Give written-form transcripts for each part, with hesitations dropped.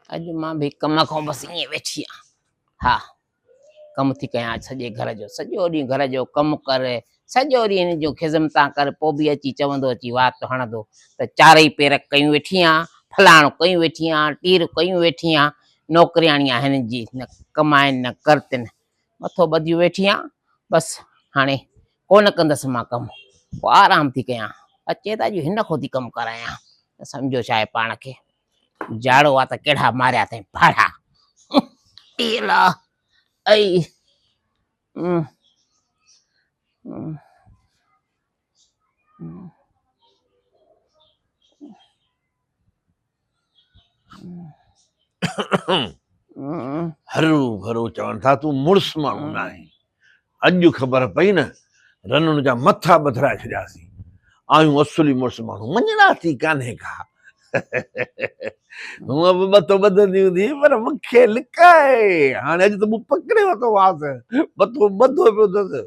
अज मां भी कम को बस ये वेठी हाँ कम थी कया सजे घर जो सजो डी घर जो कम करे सजो डी इन जो खिजमता कर पो भी अची चवंदो अची वात हणदो त चारई पेर कयूं वेठी फलाणो कयूं वेठी टीर कयूं वेठी नौकरियाणियां हिन जी न कमाइन न करतिन मथो बदियूं वेठी बस हाणे कोन कंदसि मां कम पोइ आराम थी कयां अचे त अॼु हिन खो थी कमु करायां सम्झो छा आहे पाण खे जाड़ो आहे त कहिड़ा मारिया अथई भाड़ा टीला ऐं हरू भरू चवनि था तूं मुड़ुस माण्हू न आहीं अॼु ख़बर पई न रनुनि जा मथा बदिराए छॾियासीं आहियूं असुली मुड़ुस माण्हू मञणा थी कान्हे का हूअं बि मथो ॿधंदी हूंदी पर मूंखे लिकाए हाणे अॼु त मूं पकिड़े वरितो हुआसि मथो ॿधो पियो अथसि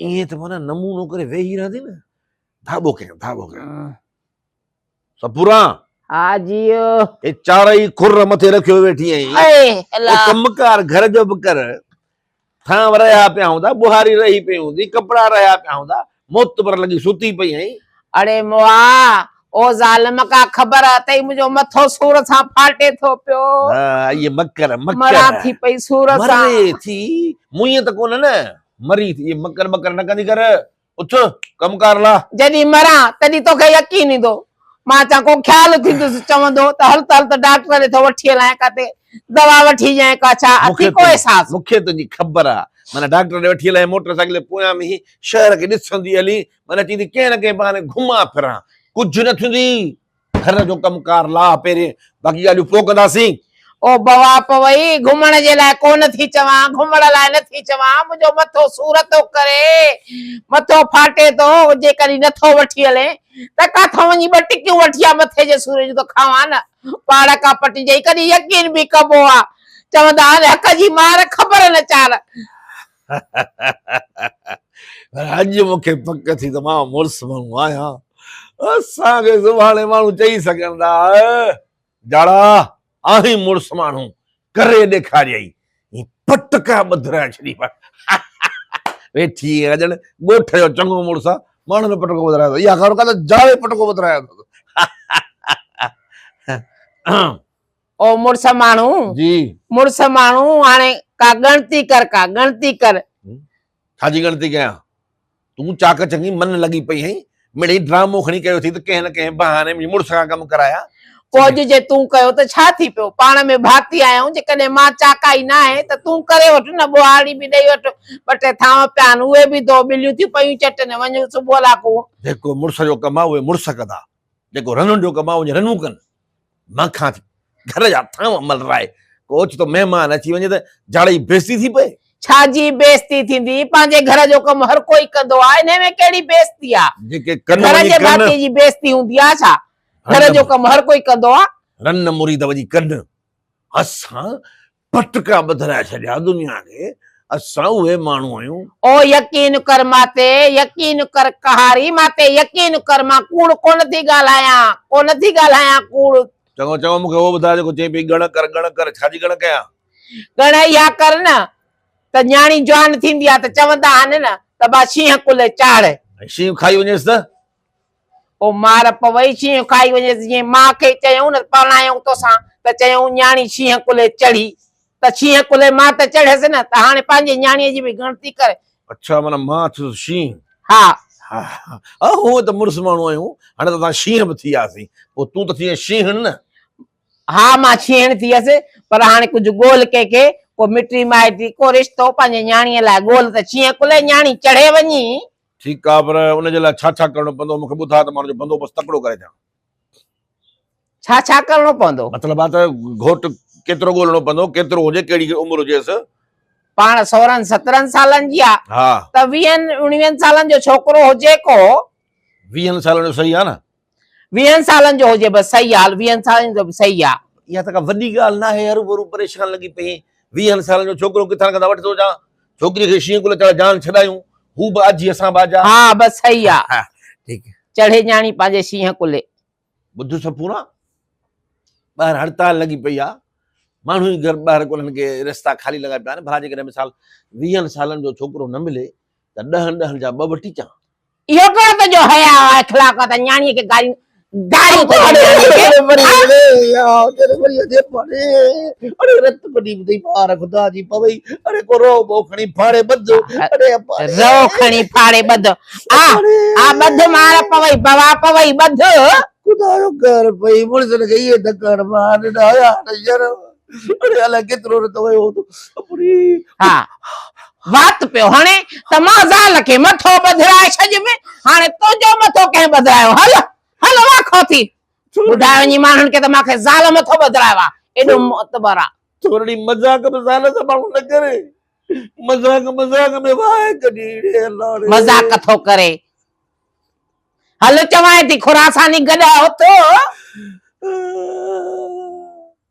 ईअं त माना नमूनो करे वेही रहंदी न धाॿो कयूं सपूरा हाँ जियो ए चारई खुर मथे रखियो वेठी आहीं कमकार घर जो बि कर थांव रहिया पिया हूंदा बुहारी रही पई हूंदी कपिड़ा रहिया पिया हूंदा मोतबर लॻी सुती पई आहीं अरे मोआ ओ ज़ालिम का ख़बर अथई मुंहिंजो मथो सूर सां फाटे थो पियो हा ये मकर मरा थी पई सूर सां मरे थी मुंहिं त कोन न मरी थी ये मकर न कंदी कर उठ कमकार ला जॾहिं मरा तॾहिं तोखे यकीन ईंदो मां चा को ख्याल थींदुसि चवंदो त हल त डॉक्टर ॾे थो वठी हलां काथे दवा वठी जाए का छा अथई को एहसास मूंखे तुंहिंजी ख़बर आहे माना डॉक्टर ॾे वठी हलाए मोटरसाइकिल पोयां में शहर खे ॾिसंदी हली माना चईंदी कंहिं न कंहिं बहाने घुमा फिरां कुझु न थींदी घर जो कमकार ला पहिरें बाक़ी ॻाल्हियूं पोइ कंदासीं ओ बवा पवई घुमण जे लाइ कोन थी चवां घुमण लाइ न थी चवां मुंहिंजो मथो सूर थो करे मथो फाटे थो जेकॾहिं नथो वठी हले त काथां वञी ॿ टिकियूं वठी मथे जे सूर जो त खावां न पाड़ का पटी जई कॾहिं यकीन बि कबो आहे चवंदा हक़ जी मार ख़बर न चार अॼु मूंखे पक थी त मां मुड़ुस माण्हू आहियां असांखे सुभाणे माण्हू चई सघंदा जाड़ा आहीं मुड़ुस माण्हू करे ॾेखारियई पटका ॿधराए छॾी वेठी अॼण ॻोठ जो चङो मुड़ुस आहे माण्हू पटको ॿधरायो अथव इहा ख़बर कान जाड़े पटको ॿधरायो अथव ओ मुड़ुस माण्हू जी मुड़ुस माण्हू हाणे का गणती कर छाजी गणती कयां तूं चाक चङी मन लॻी पई आहीं मिड़ई ड्रामो खणी कयो थी त कंहिं न कंहिं बहाने मुड़ुस खां कमु कराया पोइ जे तूं कयो त छा थी पियो पाण में भाती आहियूं जेकॾहिं मां चाकाई न आहे त तूं करे वठ न बुहारी बि ॾेई वठ ॿ टे थांव पिया आहिनि उहे बि दो बिलियूं थियूं पयूं चटनि वञूं सुबुह लाको जेको मुड़ुस जो कमु आहे उहे मुड़ुस कंदा जेको रनुनि जो कमु आहे उहे रनूं कनि मां खां थी घर जा थांव मलराए कोच तो महिमान अची वञे त जाड़े बेइज़ती थी पए छाजी बेइज़ती थींदी पंहिंजे घर जो कमु हर कोई कंदो आहे हिन में कहिड़ी बेइज़ती आहे जेके घर जे भाती जी बेइज़ती हूंदी आहे छा घर जो कमु हर कोई कंदो आहे रन मुरी त वञी कनि असां पटका ॿधराए छॾिया दुनिया खे असां उहे माण्हू आहियूं ओ यकीन कर माते यकीन कर कहारी माते यकीन कर मां कूड़ कोन थी ॻाल्हायां कूड़ चङो चङो मूंखे उहो ॿुधाए जेको चई पई गण कर छाजी गण कयां गण इहा कर न त न्याणी जवान थींदी आहे त चवंदा आहिनि न त बा शींहं कुल चाढ़ शींहं खाई वञेसि त ओ मार पवई शींहं खाई वञेसि जीअं मां खे चयूं न परणायूं तोसां त चयूं न्याणी शींहं कुल चढ़ी त शींहं कुल मां त चढ़ियसि न त हाणे पंहिंजे न्याणीअ जी बि गणती कर अच्छा माना मां थियो शींहं हा हूअं त मुड़ुस माण्हू आहियूं हाणे त तव्हां शींहं बि थी वियासीं पोइ तूं त थी शींहं न हा मां शींहं थी वियसि पर हाणे कुझु ॻोल्ह कंहिंखे को मिटी माइटी को रिश्तो पंहिंजे न्याणीअ लाइ ॻोल्ह त शींहं कुल न्याणी चढ़े वञी ठीकु आहे पर उनजे लाइ छा छा करणो पवंदो मूंखे ॿुधाए त मां बंदोबस्तु तकिड़ो करे ॾियां छा करणो पवंदो मतिलबु आहे त घोट केतिरो ॻोल्हणो पवंदो केतिरो हुजे कहिड़ी उमिरि हुजेसि पाण 16-17 सालनि जी आहे हा त 20-19 सालनि जो छोकिरो हुजे को 20 सालनि जो सही आहे न 20 सालनि जो हुजे बस सही आहे 20 सालनि जो बि सही आहे इहा त का वॾी ॻाल्हि न आहे हरू भरू परेशान लॻी पई 20 सालनि जो छोकिरो किथां किथां वठी थो अचां छोकिरीअ खे शींहं कुल जान छॾायूं हू बि आजी असां बाजा हा बस सही आहे ठीकु चढ़े न्याणी पंहिंजे शींहं कुले ॿुध सपूरा ॿाहिरि हड़ताल लॻी पई आहे, माण्हू ई घर ॿाहिरि उन्हनि खे रस्ता ख़ाली लॻाए पिया आहिनि। भला जेकॾहिं मिसाल 20 सालनि जो छोकिरो न मिले त 10 जा 2 वठी अचां। इहो कहिड़ो तुंहिंजो हया अखलाक त न्याणीअ खे गालियूं गालियूं थो ॾे न्याणीअ खे। अरे रत कढी ॿुधई ॿार ख़ुदा जी पवई। अरे को रो बो खणी फाड़े ॿध। अरे रो खणी फाड़े ॿध आ ॿध मार पवई बवा पवई ॿध ख़ुदा जो कर पई मुड़िस खे इहे धकड़ मार ॾाया शर्म। अरे अलाए केतिरो रत वयो हा वात पियो हाणे त मां ज़ाल खे मथो ॿधाए छॾियमि, हाणे तुंहिंजो मथो कंहिं ॿधायो? हल हल वाखो थी ॿुधायो वञी माण्हुनि खे त मूंखे ज़ाल मथो ॿधायो आहे। एॾो मोतबर आहे। थोरी मज़ाक में ज़ाल सां माण्हू न करे, मज़ाक में वाहे कढी मज़ाक थो करे। हल चवां थी खुरासानी गॾायो तो